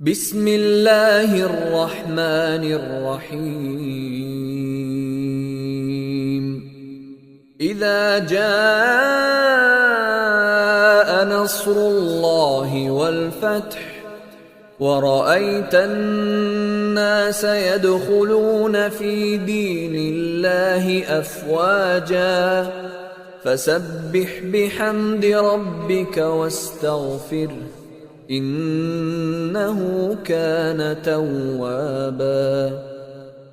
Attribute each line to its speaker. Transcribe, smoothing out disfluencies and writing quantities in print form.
Speaker 1: بسم الله الرحمن الرحيم إذا جاء نصر الله والفتح ورأيت الناس يدخلون في دين الله أفواجا فسبح بحمد ربك واستغفره إنه كان توابا.